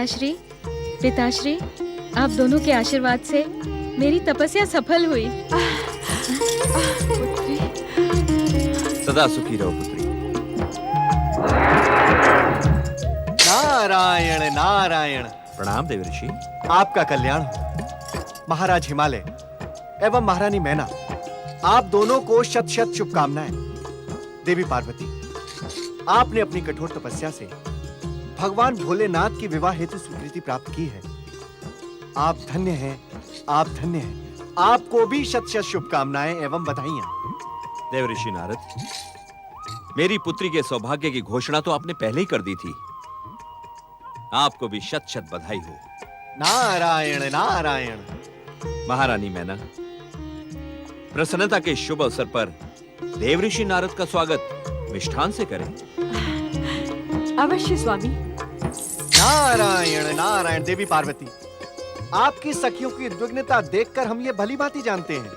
माताश्री, पिताश्री, आप दोनों के आशीर्वाद से मेरी तपस्या सफल हुई। पुत्री, सदा सुखी रहो पुत्री। नारायण नारायण। प्रणाम देवर्षि। आपका कल्याण हो। महाराज हिमालय एवं महारानी मैना, आप दोनों को शत शत शुभकामनाएं। देवी पार्वती, आपने अपनी कठोर तपस्या से भगवान भोलेनाथ की विवाह हेतु स्वीकृति प्राप्त की है। आप धन्य हैं, आप धन्य हैं। आपको भी शत शत शुभकामनाएं एवं बधाइयां। देवर्षि नारद, मेरी पुत्री के सौभाग्य की घोषणा तो आपने पहले ही कर दी थी। आपको भी शत शत बधाई हो। नारायण नारायण। महारानी मैना, प्रसन्नता के शुभ अवसर पर देवर्षि नारद का स्वागत मिष्ठान से करें। अवश्य स्वामी। नारायण नारायण। देवी पार्वती, आपकी सखियों की उद्विग्नता देखकर हम ये भली भांति जानते हैं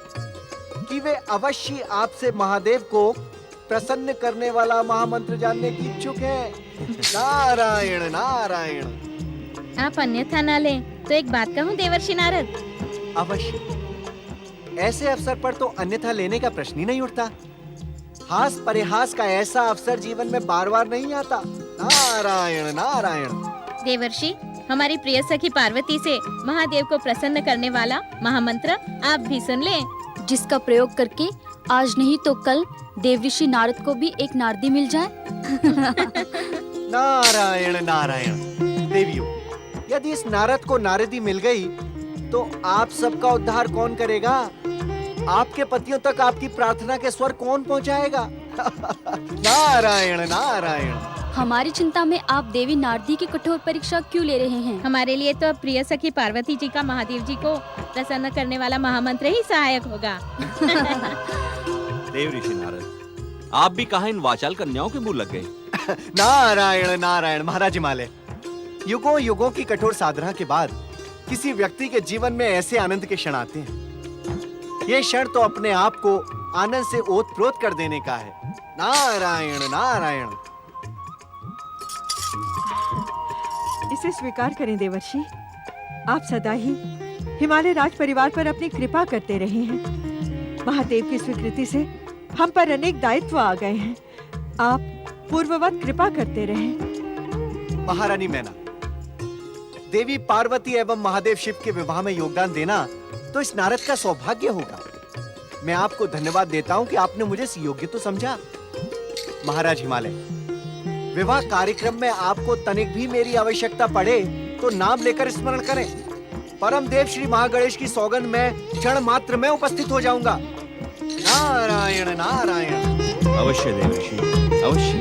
कि वे अवश्य आपसे महादेव को प्रसन्न करने वाला महामंत्र जानने की इच्छुक हैं। नारायण नारायण। आप अन्यथा ना लें तो एक बात कहूँ देवर्षि नारद। अवश्य। ऐसे अवसर पर तो अन्यथा लेने का प्रश्न ही नहीं उठता। हास परिहास का ऐसा अवसर जीवन में बार बार नहीं आता। नारायण नारायण। देवर्षि, हमारी प्रिय सखी पार्वती से महादेव को प्रसन्न करने वाला महामंत्र आप भी सुन लें, जिसका प्रयोग करके आज नहीं तो कल देवर्षि नारद को भी एक नारदी मिल जाए। नारायण नारायण। देवियों, यदि इस नारद को नारदी मिल गई तो आप सबका उद्धार कौन करेगा? आपके पतियों तक आपकी प्रार्थना के स्वर कौन पहुंचाएगा? नारायण नारायण। हमारी चिंता में आप देवी नारदी की कठोर परीक्षा क्यों ले रहे हैं? हमारे लिए तो प्रिय सखी पार्वती जी का महादेव जी को प्रसन्न करने वाला महामंत्र ही सहायक होगा। देवर्षि नारद, आप भी कहां इन वाचाल कन्याओं के मुंह लग गए? नारायण नारायण। महाराज हिमालय, युगों युगों की कठोर साधना के बाद किसी व्यक्ति के जीवन में ऐसे आनंद के क्षण आते हैं। ये क्षण तो अपने आप को आनंद से ओतप्रोत कर देने का है। नारायण नारायण। इसे स्वीकार करें देवर्षि। आप सदा ही हिमालय राज परिवार पर अपनी कृपा करते रहे हैं। महादेव की स्वीकृति से हम पर अनेक दायित्व आ गए हैं। आप पूर्ववत कृपा करते रहे। महारानी मैना, देवी पार्वती एवं महादेव शिव के विवाह में योगदान देना तो इस नारद का सौभाग्य होगा। मैं आपको धन्यवाद देता हूं कि आपने मुझे योग्य तो समझा। महाराज हिमालय, विवाह कार्यक्रम में आपको तनिक भी मेरी आवश्यकता पड़े तो नाम लेकर स्मरण करें। परम देव श्री महागणेश की सौगंध में क्षण मात्र में उपस्थित हो जाऊंगा। नारायण नारायण। अवश्य देवर्षि, अवश्य।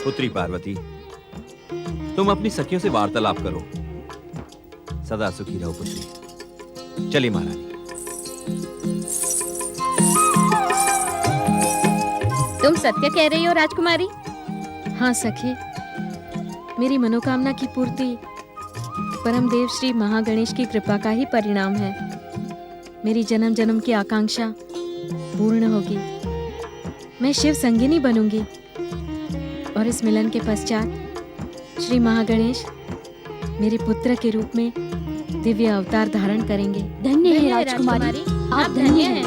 पुत्री पार्वती, तुम अपनी सखियों से वार्तालाप करो। सदा सुखी रहो पुत्री। चलिए महारानी। तुम सत्य कह रही हो राजकुमारी? हाँ सखी, मेरी मनोकामना की पूर्ति परम देव श्री महागणेश की कृपा का ही परिणाम है। मेरी जन्म जन्म की आकांक्षा पूर्ण होगी। मैं शिव संगिनी बनूंगी और इस मिलन के पश्चात श्री महागणेश मेरे पुत्र के रूप में दिव्य अवतार धारण करेंगे। धन्य है राजकुमारी, आप धन्य हैं।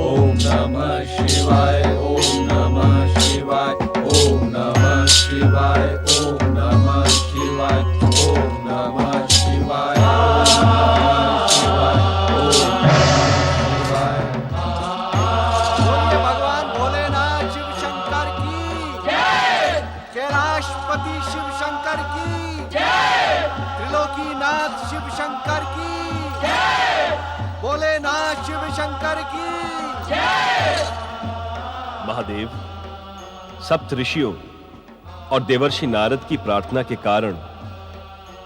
ओम नमः शिवाय, ओम नमः शिवाय, ओम नमः शिवाय, ओम नमः शिवाय, ओम नमः शिवाय, बोलिए भगवान भोलेनाथ शिव शंकर की जय। कैलाशपति शिव शंकर की जय। त्रिलोकीनाथ शिव शंकर की जय। भोलेनाथ शिव शंकर की जय। महादेव, सप्त ऋषियों और देवर्षि नारद की प्रार्थना के कारण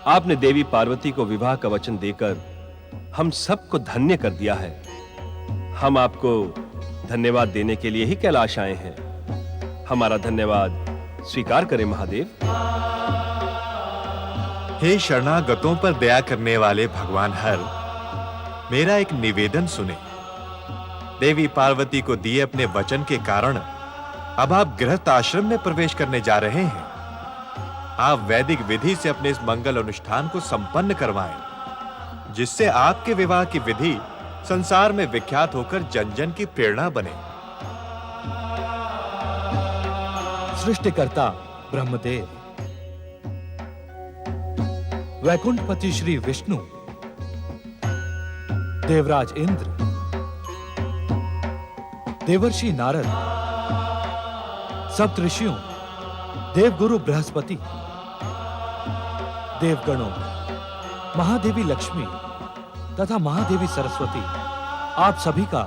आपने देवी पार्वती को विवाह का वचन देकर हम सबको धन्य कर दिया है। हम आपको धन्यवाद देने के लिए ही कैलाश आए हैं। हमारा धन्यवाद स्वीकार करें महादेव। हे शरणागतों पर दया करने वाले भगवान हर, मेरा एक निवेदन सुने। देवी पार्वती को दिए अपने वचन के कारण अब आप गृहस्थ आश्रम में प्रवेश करने जा रहे हैं। आप वैदिक विधि से अपने इस मंगल अनुष्ठान को संपन्न करवाएं, जिससे आपके विवाह की विधि संसार में विख्यात होकर जन जन की प्रेरणा बने। सृष्टिकर्ता ब्रह्मदेव, वैकुंठपति श्री विष्णु, देवराज इंद्र, देवर्षि नारद, सप्तऋषियों, देवगुरु बृहस्पति, देवगणों, महादेवी लक्ष्मी तथा महादेवी सरस्वती, आप सभी का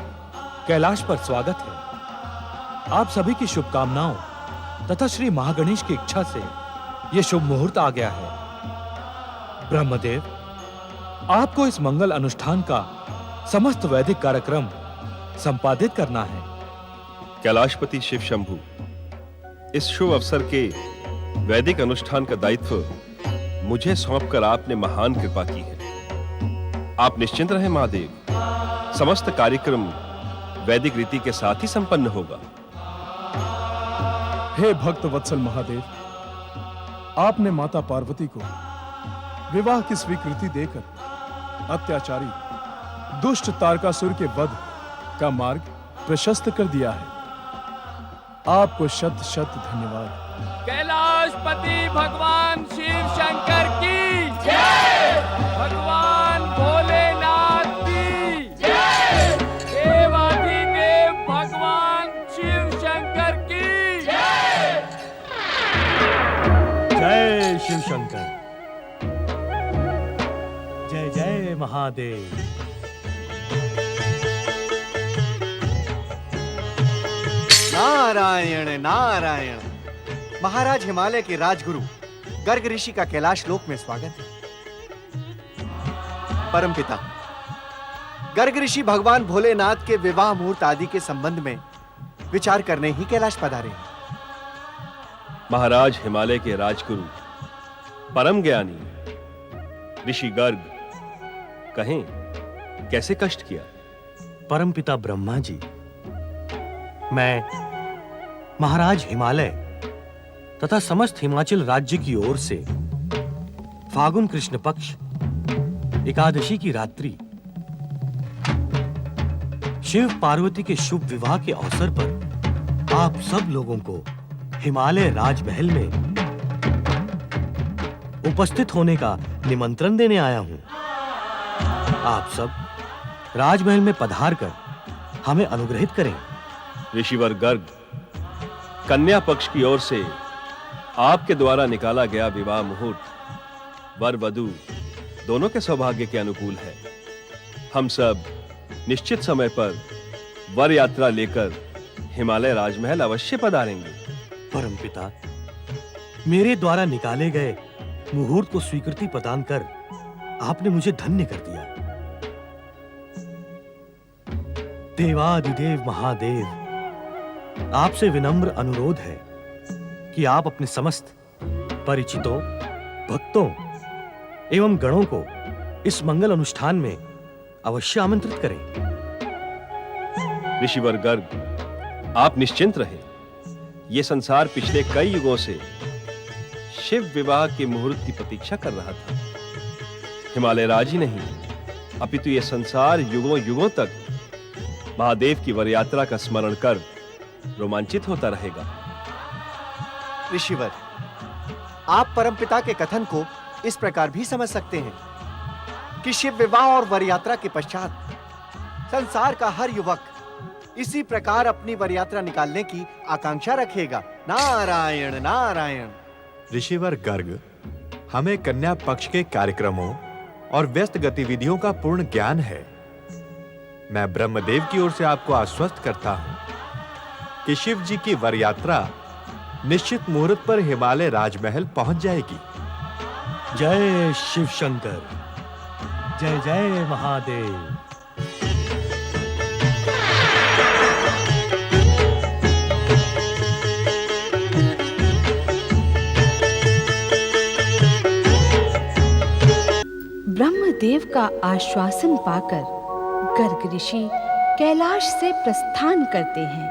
कैलाश पर स्वागत है। आप सभी की शुभकामनाओं तथा श्री महागणेश की इच्छा से यह शुभ मुहूर्त आ गया है। ब्रह्मदेव, आपको इस मंगल अनुष्ठान का समस्त वैदिक कार्यक्रम संपादित करना है। कैलाशपति शिव शंभु, इस शुभ अवसर के वैदिक अनुष्ठान का दायित्व मुझे सौंपकर आपने महान कृपा की है। आप निश्चिंत रहें महादेव, समस्त कार्यक्रम वैदिक रीति के साथ ही संपन्न होगा। हे भक्त वत्सल महादेव, आपने माता पार्वती को विवाह की स्वीकृति देकर अत्याचारी दुष्ट तारकासुर के वध का मार्ग प्रशस्त कर दिया है। आपको शत शत धन्यवाद। कैलाशपति भगवान शिव शंकर की जय, भगवान भोलेनाथ की जय, देवाधिदेव भगवान शिव शंकर की जय। जय शिव शंकर, जय जय महादेव। नारायण नारायण। महाराज हिमालय के राजगुरु गर्ग ऋषि का कैलाश लोक में स्वागत है। परमपिता गर्ग ऋषि भगवान भोलेनाथ के विवाह मुहूर्त आदि के संबंध में विचार करने ही कैलाश पधारे हैं। महाराज हिमालय के राजगुरु परम ज्ञानी ऋषि गर्ग, कहें कैसे कष्ट किया? परमपिता ब्रह्मा जी, मैं महाराज हिमालय तथा समस्त हिमाचल राज्य की ओर से फागुन कृष्ण पक्ष एकादशी की रात्रि शिव पार्वती के शुभ विवाह के अवसर पर आप सब लोगों को हिमालय राजमहल में उपस्थित होने का निमंत्रण देने आया हूं। आप सब राजमहल में पधार कर हमें अनुग्रहित करें। ऋषिवर गर्ग, कन्या पक्ष की ओर से आपके द्वारा निकाला गया विवाह मुहूर्त वर वधू दोनों के सौभाग्य के अनुकूल है। हम सब निश्चित समय पर वर यात्रा लेकर हिमालय राजमहल अवश्य पधारेंगे। परमपिता, मेरे द्वारा निकाले गए मुहूर्त को स्वीकृति प्रदान कर आपने मुझे धन्य कर दिया। देवाधिदेव महादेव, आपसे विनम्र अनुरोध है कि आप अपने समस्त परिचितों, भक्तों एवं गणों को इस मंगल अनुष्ठान में अवश्य आमंत्रित करें। ऋषिवर गर्ग, आप निश्चिंत रहें। यह संसार पिछले कई युगों से शिव विवाह के मुहूर्त की प्रतीक्षा कर रहा था। हिमालय राज ही नहीं, अपितु यह संसार युगों युगों तक महादेव की वर यात्रा का स्मरण कर रोमांचित होता रहेगा। ऋषिवर, आप परमपिता के कथन को इस प्रकार भी समझ सकते हैं कि शिव विवाह और वर यात्रा के पश्चात संसार का हर युवक इसी प्रकार अपनी वर यात्रा निकालने की आकांक्षा रखेगा। नारायण नारायण। ऋषिवर गर्ग, हमें कन्या पक्ष के कार्यक्रमों और व्यस्त गतिविधियों का पूर्ण ज्ञान है। मैं ब्रह्मदेव की ओर से आपको आश्वस्त करता हूं कि शिव जी की वर यात्रा निश्चित मुहूर्त पर हिमालय राजमहल पहुंच जाएगी। जय शिव शंकर, जय जय महादेव। ब्रह्मदेव का आश्वासन पाकर गर्ग ऋषि कैलाश से प्रस्थान करते हैं।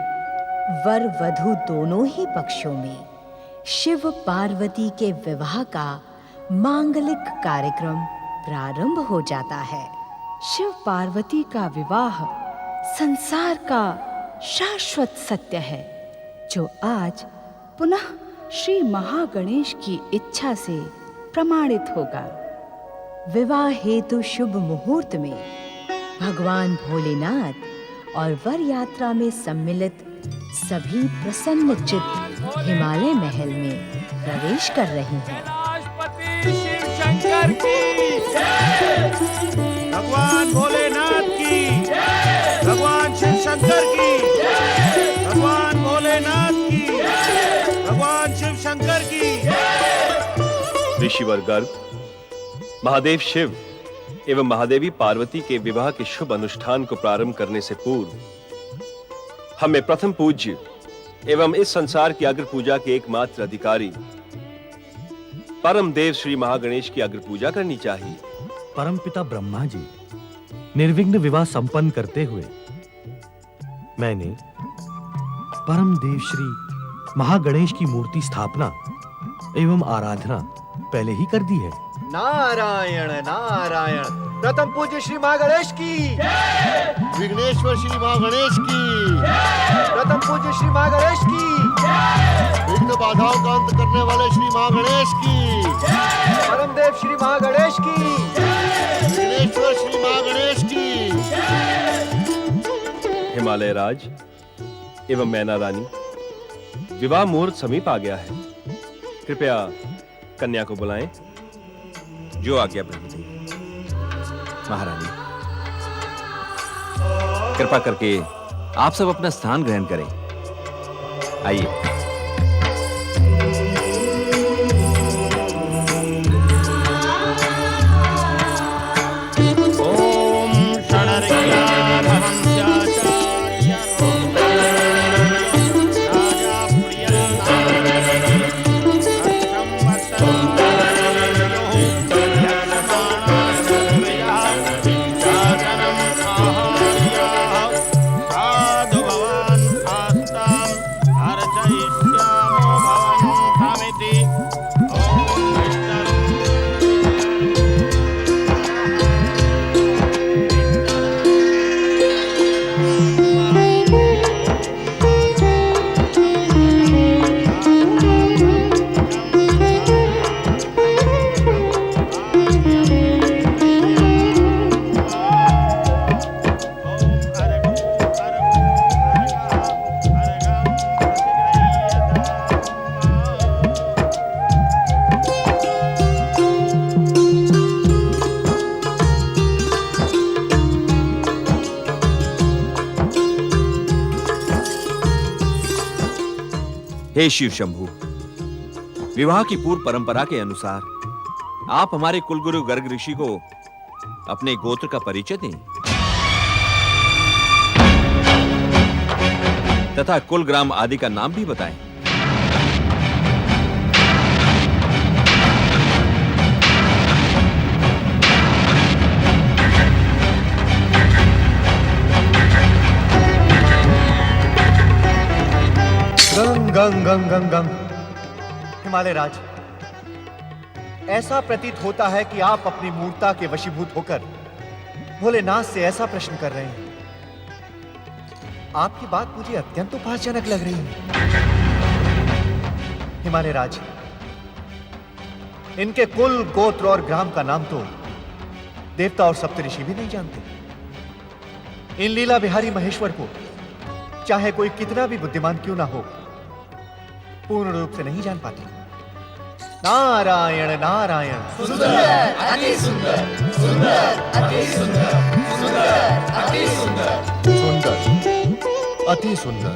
वर वधु दोनों ही पक्षों में शिव पार्वती के विवाह का मांगलिक कार्यक्रम प्रारंभ हो जाता है। शिव पार्वती का विवाह संसार का शाश्वत सत्य है, जो आज पुनः श्री महागणेश की इच्छा से प्रमाणित होगा। विवाह हेतु शुभ मुहूर्त में भगवान भोलेनाथ और वर यात्रा में सम्मिलित सभी प्रसन्नचित्त हिमालय महल में प्रवेश कर रही हैं। कैलाशपति शिव शंकर की भगवान भोलेनाथ की, भगवान शिव शंकर की, भगवान भोलेनाथ की, भगवान शिव शंकर की। ऋषिवर गर्ग महादेव शिव एवं महादेवी पार्वती के विवाह के शुभ अनुष्ठान को प्रारंभ करने से पूर्व हमें प्रथम पूज्य एवं इस संसार की अग्र पूजा के एकमात्र अधिकारी परम देव श्री महागणेश की अग्र पूजा करनी चाहिए। परमपिता ब्रह्मा जी निर्विघ्न विवाह संपन्न करते हुए मैंने परम देव श्री महागणेश की मूर्ति स्थापना एवं आराधना पहले ही कर दी है। नारायण नारायण। प्रथम पूज्य श्री महागणेश की, विघ्नेश्वर श्री महागणेश की, प्रथम पूज्य श्री महागणेश की, विघ्न बाधाओं का अंत करने वाले श्री महागणेश की, परम देव श्री महागणेश की, विघ्नेश्वर श्री महागणेश की। हिमालय राज एवं मैना रानी, विवाह मुहूर्त समीप आ गया है। कृपया कन्या को बुलाएं। जो आज्ञा ब्रह्मदेव। महारानी, कृपा करके आप सब अपना स्थान ग्रहण करें। आइए। हे शिव शंभु, विवाह की पूर्व परंपरा के अनुसार आप हमारे कुलगुरु गर्ग ऋषि को अपने गोत्र का परिचय दें तथा कुल ग्राम आदि का नाम भी बताएं। गंग गंग गंग गंग। हिमालय राज, ऐसा प्रतीत होता है कि आप अपनी मूर्ता के वशीभूत होकर भोलेनाथ से ऐसा प्रश्न कर रहे हैं। आपकी बात मुझे अत्यंत उपहासजनक लग रही है। हिमालय राज, इनके कुल, गोत्र और ग्राम का नाम तो देवता और सप्तऋषि भी नहीं जानते। इन लीला बिहारी महेश्वर को चाहे कोई कितना भी बुद्धिमान क्यों ना हो, पूर्ण रूप से नहीं जान पाते। नारायण नारायण। सुंदर, अति सुंदर, सुंदर, अति सुंदर, सुंदर, अति सुंदर, सुंदर, अति सुंदर।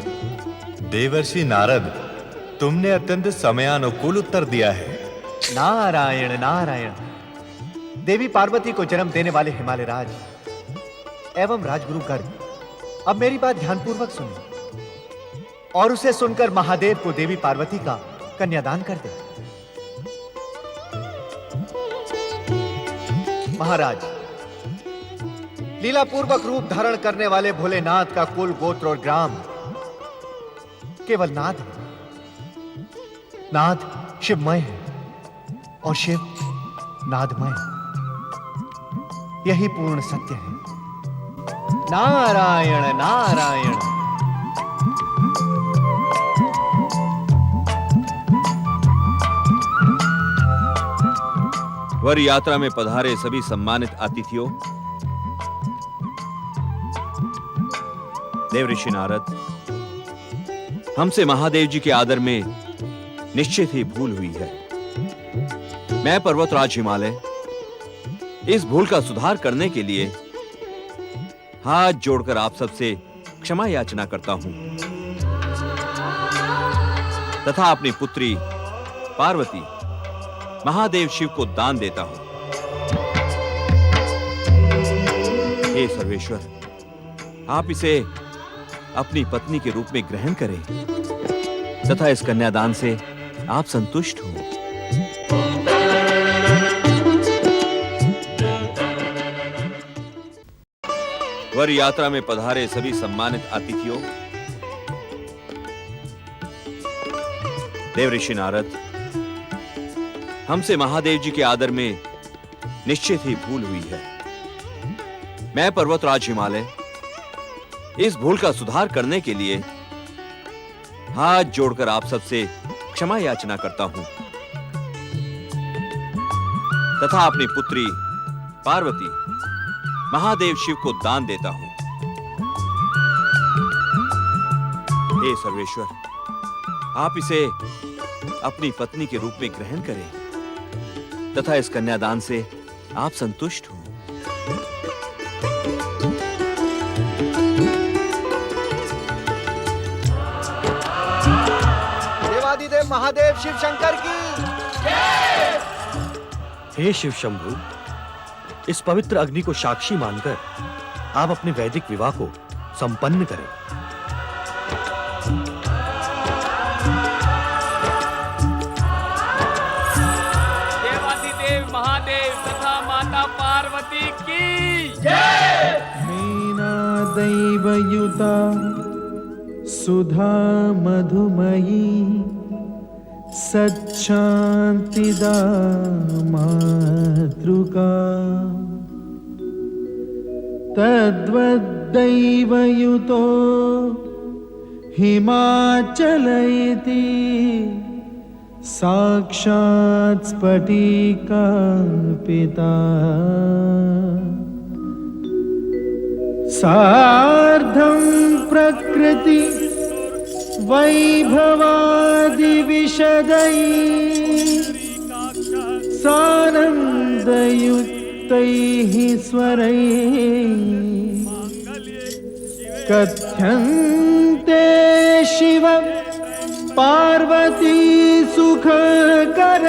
देवर्षि नारद, तुमने अत्यंत समयानुकूल उत्तर दिया है। नारायण नारायण। देवी पार्वती को जन्म देने वाले हिमालय राज एवं राजगुरु गर्ग, अब मेरी बात ध्यानपूर्वक सुनिए और उसे सुनकर महादेव को देवी पार्वती का कन्यादान कर दे। महाराज, लीला पूर्वक रूप धारण करने वाले भोलेनाथ का कुल, गोत्र और ग्राम केवल नाद है। नाद शिवमय है और शिव नादमय। यही पूर्ण सत्य है। नारायण नारायण। वर यात्रा में पधारे सभी सम्मानित अतिथियों, देव ऋषि नारद, हमसे महादेव जी के आदर में निश्चित ही भूल हुई है। मैं पर्वतराज हिमालय इस भूल का सुधार करने के लिए हाथ जोड़कर आप सबसे क्षमा याचना करता हूं तथा अपनी पुत्री पार्वती महादेव शिव को दान देता हूं। हे सर्वेश्वर, आप इसे अपनी पत्नी के रूप में ग्रहण करें तथा इस कन्यादान से आप संतुष्ट हो। वर यात्रा में पधारे सभी सम्मानित अतिथियों, देव ऋषि नारद, हमसे महादेव जी के आदर में निश्चित ही भूल हुई है। मैं पर्वतराज हिमालय इस भूल का सुधार करने के लिए हाथ जोड़कर आप सबसे क्षमा याचना करता हूं तथा अपनी पुत्री पार्वती महादेव शिव को दान देता हूं। हे सर्वेश्वर, आप इसे अपनी पत्नी के रूप में ग्रहण करें तथा इस कन्यादान से आप संतुष्ट हो। देवादिदेव महादेव शिव शंकर की। हे शिव शंभु, इस पवित्र अग्नि को साक्षी मानकर आप अपने वैदिक विवाह को संपन्न करें। देवादिदेव महादेव तथा माता पार्वती की जय। मीना दैवयुता सुधा मधुमयी सच्चान्तिदा मातृका तद्वद्दैवयुतो हिमाचल इति साक्षात् स्फटिका पिता सार्धं प्रकृति वैभवादिविशदै सानन्दयुक्तैः स्वरैः कथ्यन्ते शिव पार्वती सुखकर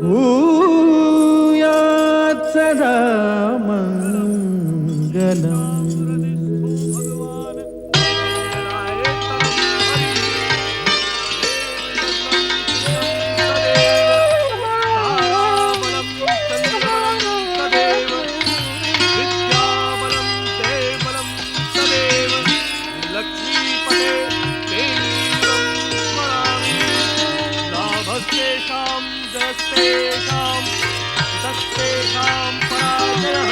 भूयात् सदा मङ्गलम्। तेषां जगत्तेषां तस्तेषां पराजयः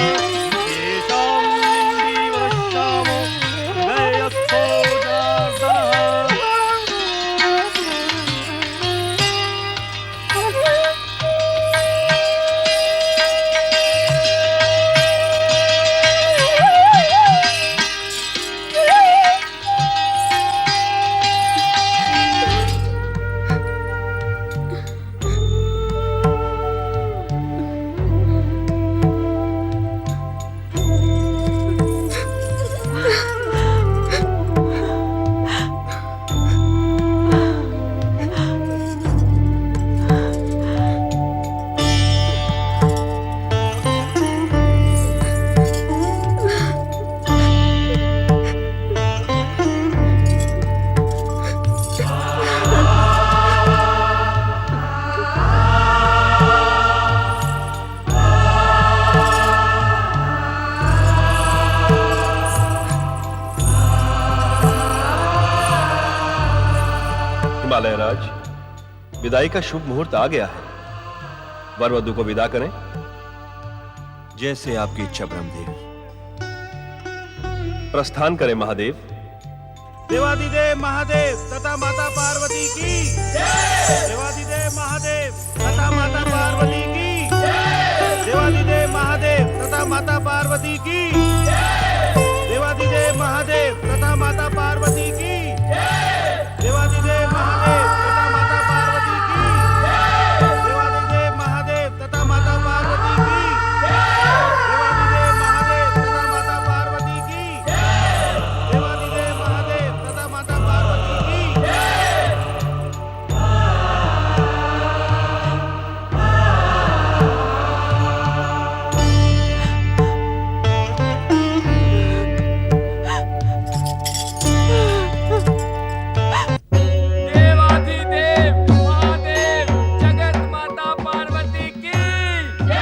विदाई का शुभ मुहूर्त आ गया है। वर वधू को विदा करें। जैसे आपकी इच्छा ब्रह्मदेव। प्रस्थान करें महादेव। देवादिदेव महादेव तथा माता पार्वती की जय। देवादिदेव महादेव तथा माता पार्वती की जय। देवादिदेव महादेव तथा माता पार्वती की जय। देवादिदेव महादेव तथा माता पार्वती की जय। देवादिदेव महादेव तथा माता पार्वती की जय। देवादिदेव महादेव तथा माता पार्वती की जय। देवादिदेव महादेव तथा माता पार्वती की जय। देवादिदेव महादेव तथा माता पार्वती की जय। देवाधिदेव महादेव जगत माता पार्वती की जय।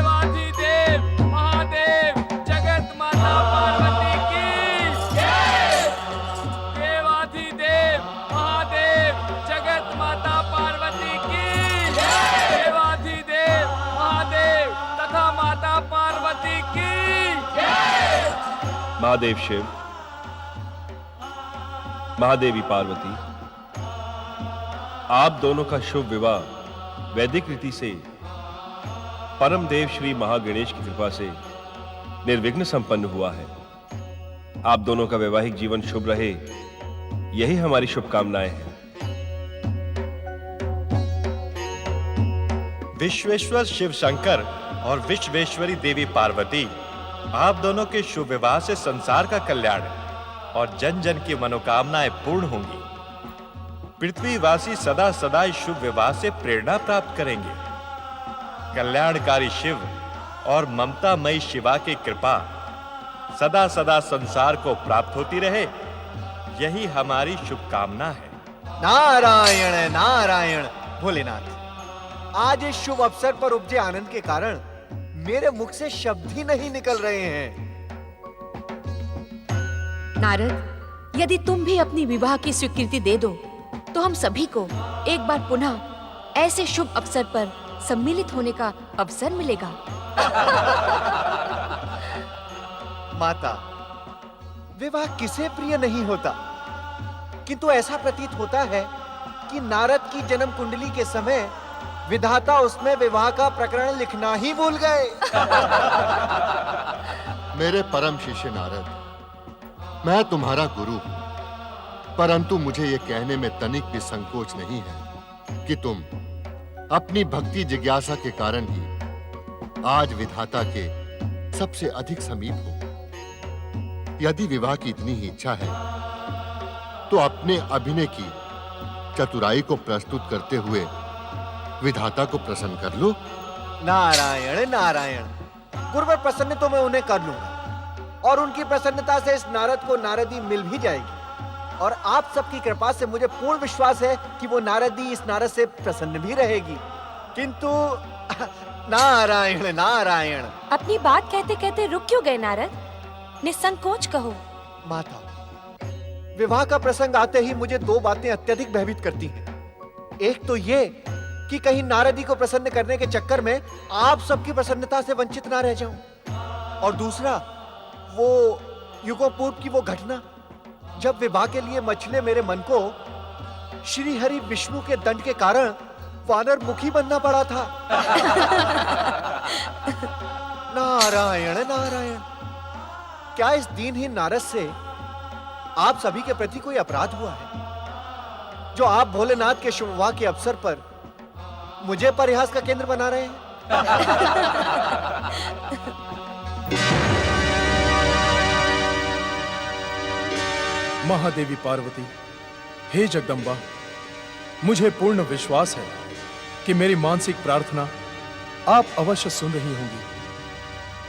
देवाधिदेव महादेव जगत माता पार्वती की जय। देवाधिदेव महादेव जगत माता पार्वती की जय। देवाधिदेव महादेव तथा माता पार्वती की जय। महादेव शिव, महादेवी पार्वती, आप दोनों का शुभ विवाह वैदिक रीति से परम देव श्री महागणेश की कृपा से निर्विघ्न संपन्न हुआ है। आप दोनों का वैवाहिक जीवन शुभ रहे, यही हमारी शुभकामनाएं हैं। विश्वेश्वर शिव शंकर और विश्वेश्वरी देवी पार्वती, आप दोनों के शुभ विवाह से संसार का कल्याण और जन जन की मनोकामनाएं पूर्ण होंगी। पृथ्वीवासी सदा सदा इस शुभ विवाह से प्रेरणा प्राप्त करेंगे। कल्याणकारी शिव और ममतामयी शिवा की कृपा सदा सदा संसार को प्राप्त होती रहे, यही हमारी शुभकामना है। नारायण नारायण भोलेनाथ, आज इस शुभ अवसर पर उपजे आनंद के कारण मेरे मुख से शब्द ही नहीं निकल रहे हैं। नारद, यदि तुम भी अपनी विवाह की स्वीकृति दे दो तो हम सभी को एक बार पुनः ऐसे शुभ अवसर पर सम्मिलित होने का अवसर मिलेगा। माता, विवाह किसे प्रिय नहीं होता, किंतु ऐसा प्रतीत होता है कि नारद की जन्म कुंडली के समय विधाता उसमें विवाह का प्रकरण लिखना ही भूल गए। मेरे परम शिष्य नारद, मैं तुम्हारा गुरु हूं, परंतु मुझे यह कहने में तनिक भी संकोच नहीं है कि तुम अपनी भक्ति जिज्ञासा के कारण ही आज विधाता के सबसे अधिक समीप हो। यदि विवाह की इतनी ही इच्छा है तो अपने अभिनय की चतुराई को प्रस्तुत करते हुए विधाता को प्रसन्न कर लो। नारायण नारायण, गुरुवर प्रसन्न तो मैं उन्हें कर लूंगा और उनकी प्रसन्नता से इस नारद को नारदी मिल भी जाएगी, और आप सबकी कृपा से मुझे पूर्ण विश्वास है कि वो नारदी इस नारद से प्रसन्न भी रहेगी। किंतु नारायण नारायण। अपनी बात कहते कहते रुक क्यों गए नारद? निसंकोच कहो। माता, विवाह का प्रसंग आते ही मुझे दो बातें अत्यधिक भयभीत करती हैं। एक तो ये कि कहीं नारदी को प्रसन्न करने के चक्कर में आप सबकी प्रसन्नता से वंचित ना रह जाऊं, और दूसरा वो युगों पूर्व की वो घटना जब विवाह के लिए मछले मेरे मन को श्री हरि विष्णु के दंड के कारण वानर मुखी बनना पड़ा था। नारायण नारायण, क्या इस दीनहीन नारद से आप सभी के प्रति कोई अपराध हुआ है जो आप भोलेनाथ के शुभ विवाह के अवसर पर मुझे परिहास का केंद्र बना रहे हैं? महादेवी पार्वती, हे जगदम्बा, मुझे पूर्ण विश्वास है कि मेरी मानसिक प्रार्थना आप अवश्य सुन रही होंगी।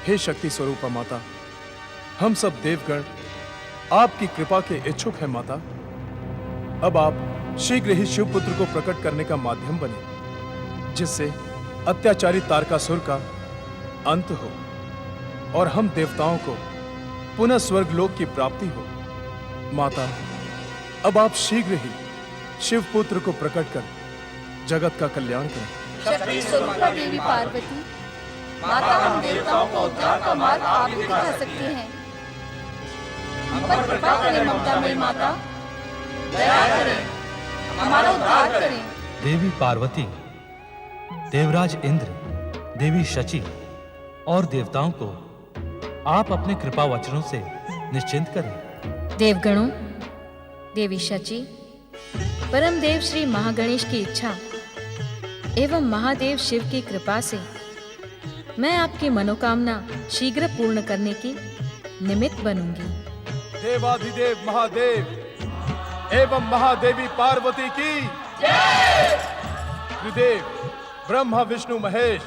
हे शक्ति स्वरूपा माता, हम सब देवगण आपकी कृपा के इच्छुक हैं माता। अब आप शीघ्र ही शिवपुत्र को प्रकट करने का माध्यम बने, जिससे अत्याचारी तारकासुर का अंत हो और हम देवताओं को पुनः स्वर्गलोक की प्राप्ति हो। माता, अब आप शीघ्र ही शिवपुत्र को प्रकट कर जगत का कल्याण करें। शक्ति स्वरूपा देवी पार्वती, माता हम देवताओं को उद्धार का मार्ग आप ही दिखा सकती हैं। हम पर कृपा करें ममतामयी माता, दया करें, हमारा उद्धार करें। देवी पार्वती, देवराज इंद्र, देवी शची और देवताओं को आप अपने कृपा वचनों से निश्चिंत करें। देवगणों, देवी शची, परम देव श्री महागणेश की इच्छा एवं महादेव शिव की कृपा से मैं आपकी मनोकामना शीघ्र पूर्ण करने की निमित्त बनूंगी। देवाधिदेव महादेव एवं महादेवी पार्वती की जय। त्रिदेव ब्रह्मा विष्णु महेश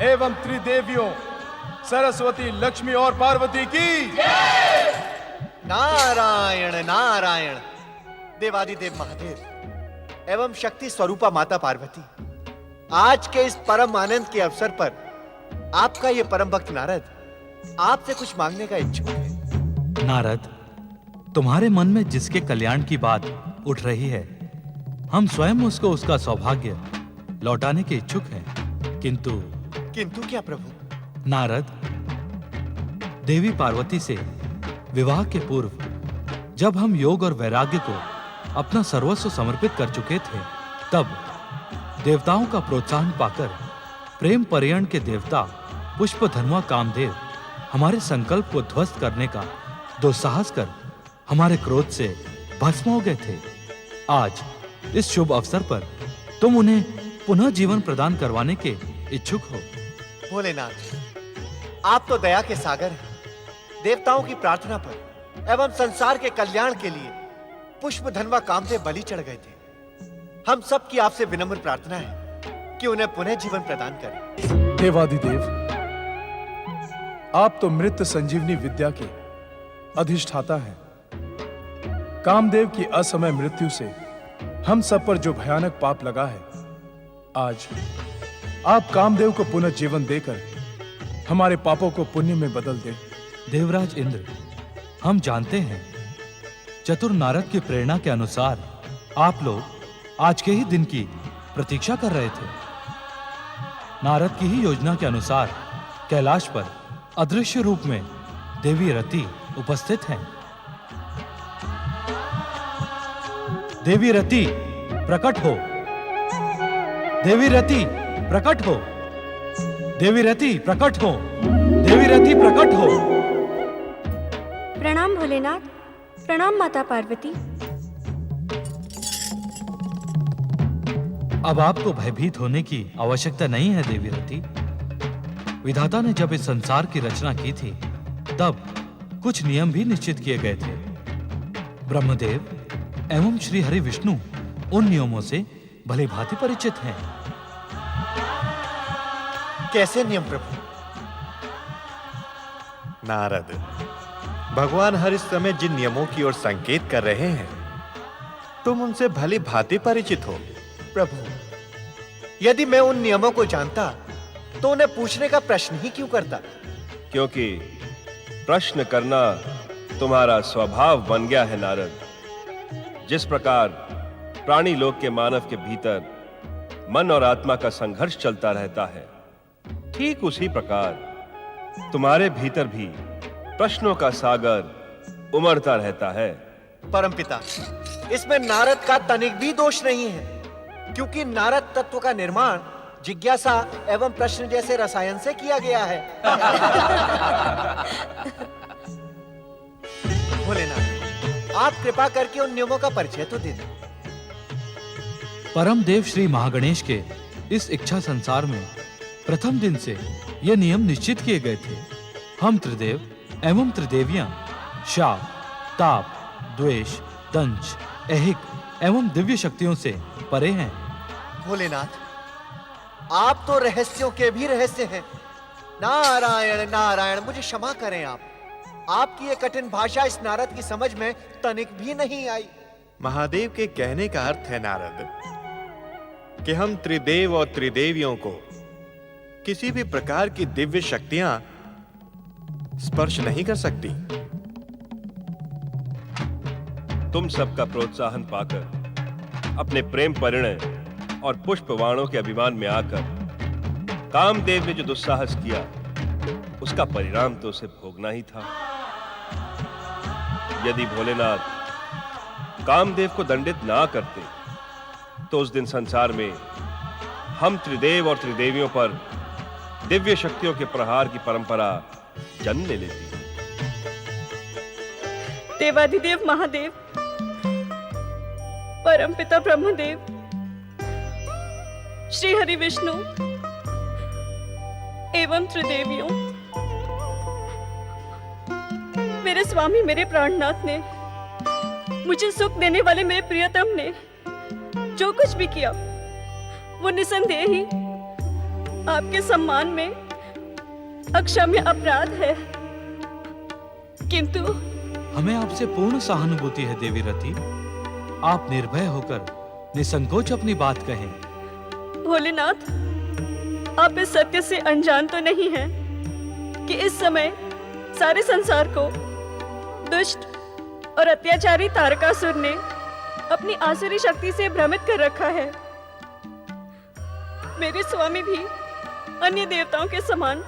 एवं त्रिदेवियों सरस्वती लक्ष्मी और पार्वती की जय। नारायण नारायण। देवादिदेव महादेव एवं शक्ति स्वरूपा माता पार्वती, आज के इस परम आनंद के अवसर पर आपका ये परम भक्त नारद आपसे कुछ मांगने का इच्छुक है। नारद, तुम्हारे मन में जिसके कल्याण की बात उठ रही है, हम स्वयं उसको उसका सौभाग्य लौटाने के इच्छुक हैं। किंतु क्या प्रभु? नारद, देवी पार्वती से विवाह के पूर्व जब हम योग और वैराग्य को अपना सर्वस्व समर्पित कर चुके थे, तब देवताओं का प्रोत्साहन पाकर प्रेम पर्यण के देवता पुष्पधन्वा कामदेव हमारे संकल्प को ध्वस्त करने का दुस्साहस कर हमारे क्रोध से भस्म हो गए थे। आज इस शुभ अवसर पर तुम उन्हें पुनः जीवन प्रदान करवाने के इच्छुक हो। भोलेनाथ, आप तो दया के सागर हैं। देवताओं की प्रार्थना पर एवं संसार के कल्याण के लिए पुष्पधन्वा कामदेव बलि चढ़ गए थे। हम सब की आपसे विनम्र प्रार्थना है कि उन्हें पुनः जीवन प्रदान करें। देवादिदेव, आप तो मृत संजीवनी विद्या के अधिष्ठाता हैं। कामदेव की असमय मृत्यु से हम सब पर जो भयानक पाप लगा है, आज आप कामदेव को पुनः जीवन देकर हमारे पापों को पुण्य में बदल दें। देवराज इंद्र, हम जानते हैं चतुर नारद की प्रेरणा के अनुसार आप लोग आज के ही दिन की प्रतीक्षा कर रहे थे। नारद की ही योजना के अनुसार कैलाश पर अदृश्य रूप में देवी रति उपस्थित हैं। देवी रति प्रकट हो। देवी रति प्रकट हो। देवी रति प्रकट हो। देवी रति प्रकट हो। प्रणाम भोलेनाथ, प्रणाम माता पार्वती। अब आपको भयभीत होने की आवश्यकता नहीं है देवी रति। विधाता ने जब इस संसार की रचना की थी, तब कुछ नियम भी निश्चित किए गए थे। ब्रह्मदेव एवं श्री हरि विष्णु उन नियमों से भली भांति परिचित हैं। कैसे नियम प्रभु? नारद, भगवान हर इस समय जिन नियमों की ओर संकेत कर रहे हैं, तुम उनसे भली भांति परिचित हो। प्रभु, यदि मैं उन नियमों को जानता तो उन्हें पूछने का प्रश्न ही क्यों करता? क्योंकि प्रश्न करना तुम्हारा स्वभाव बन गया है नारद। जिस प्रकार प्राणी लोक के मानव के भीतर मन और आत्मा का संघर्ष चलता रहता है, ठीक उसी प्रकार तुम्हारे भीतर भी प्रश्नों का सागर उमड़ता रहता है। परमपिता, इसमें नारद का तनिक भी दोष नहीं है, क्योंकि नारद तत्व का निर्माण जिज्ञासा एवं प्रश्न जैसे रसायन से किया गया है। भोलेनाथ, आप कृपा करके उन नियमों का परिचय तो दे दें। परम देव श्री महागणेश के इस इच्छा संसार में प्रथम दिन से ये नियम निश्चित किए गए थे। हम त्रिदेव एवं त्रिदेवियां शाप, ताप, द्वेष, दंश, ऐहिक एवं दिव्य शक्तियों से परे हैं। भोलेनाथ, आप तो रहस्यों के भी रहस्य हैं। नारायण नारायण, मुझे क्षमा करें आप। आपकी ये कठिन भाषा इस नारद की समझ में तनिक भी नहीं आई। महादेव के कहने का अर्थ है नारद कि हम त्रिदेव और त्रिदेवियों को किसी भी प्रकार की दिव्य शक्तियां स्पर्श नहीं कर सकती। तुम सबका प्रोत्साहन पाकर अपने प्रेम परिणय और पुष्पवाणों के अभिमान में आकर कामदेव ने जो दुस्साहस किया, उसका परिणाम तो उसे भोगना ही था। यदि भोलेनाथ कामदेव को दंडित ना करते तो उस दिन संसार में हम त्रिदेव और त्रिदेवियों पर दिव्य शक्तियों के प्रहार की परंपरा जन्म ले लेती। देवाधिदेव महादेव, परमपिता ब्रह्मदेव, श्री हरि विष्णु एवं त्रिदेवियों, मेरे स्वामी मेरे प्राणनाथ ने, मुझे सुख देने वाले मेरे प्रियतम ने जो कुछ भी किया वो निसंदेह ही आपके सम्मान में अक्षम्य अपराध है। किंतु हमें आपसे पूर्ण सहानुभूति है देवी रति। आप निर्भय होकर निसंकोच अपनी बात कहें। भोलेनाथ, आप इस सत्य से अनजान तो नहीं हैं कि इस समय सारे संसार को दुष्ट और अत्याचारी तारकासुर ने अपनी आसुरी शक्ति से भ्रमित कर रखा है। मेरे स्वामी भी अन्य देवताओं के समान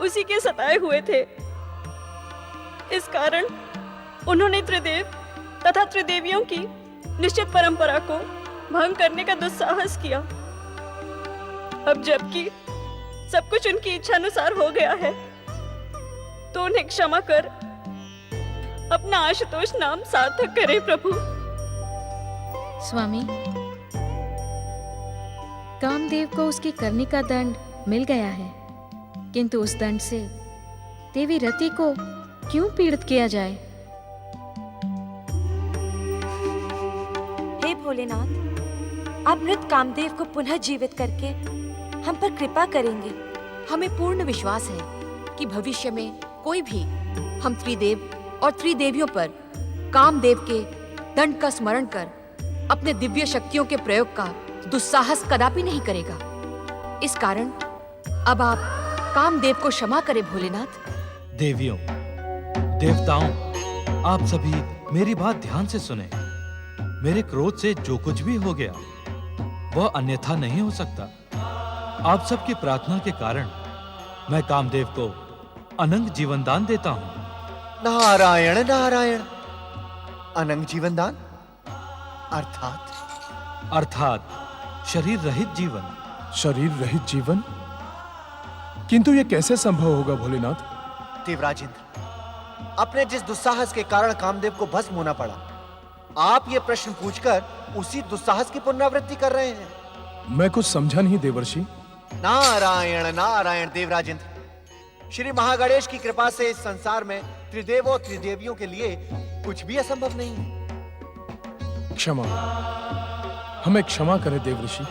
उसी के सताए हुए थे। इस कारण उन्होंने त्रिदेव तथा त्रिदेवियों की निश्चित परंपरा को भंग करने का दुस्साहस किया। अब जबकि सब कुछ उनकी इच्छा अनुसार हो गया है, तो उन्हें क्षमा कर अपना आशुतोष नाम सार्थक करें प्रभु। स्वामी, कामदेव को उसकी करनी का दंड मिल गया है, किंतु उस दंड से देवी रति को क्यों पीड़ित किया जाए? हे भोलेनाथ, आप मृत कामदेव को पुनः जीवित करके हम पर कृपा करेंगे। हमें पूर्ण विश्वास है कि भविष्य में कोई भी हम त्रिदेव और त्रिदेवियों पर कामदेव के दंड का स्मरण कर अपने दिव्य शक्तियों के प्रयोग का दुस्साहस कदापि नहीं करेगा। इस कारण अब आप कामदेव को क्षमा करें भोलेनाथ। देवियों, देवताओं, आप सभी मेरी बात ध्यान से सुने। मेरे क्रोध से जो कुछ भी हो गया वह अन्यथा नहीं हो सकता। आप सबकी प्रार्थना के कारण मैं कामदेव को अनंत जीवन दान देता हूं। नारायण नारायण, अनंत जीवन दान अर्थात शरीर रहित जीवन। शरीर रहित जीवन? किंतु यह कैसे संभव होगा भोलेनाथ? देवराज इंद्र, अपने जिस दुस्साहस के कारण कामदेव को भस्म होना पड़ा, आप ये प्रश्न पूछकर उसी दुस्साहस की पुनरावृत्ति कर रहे हैं। मैं कुछ समझा नहीं देवर्षि। नारायण नारायण देवराज इंद्र, श्री महागणेश की कृपा से इस संसार में त्रिदेव और त्रिदेवियों के लिए कुछ भी असंभव नहीं है। क्षमा, हमें क्षमा करें देवर्षि।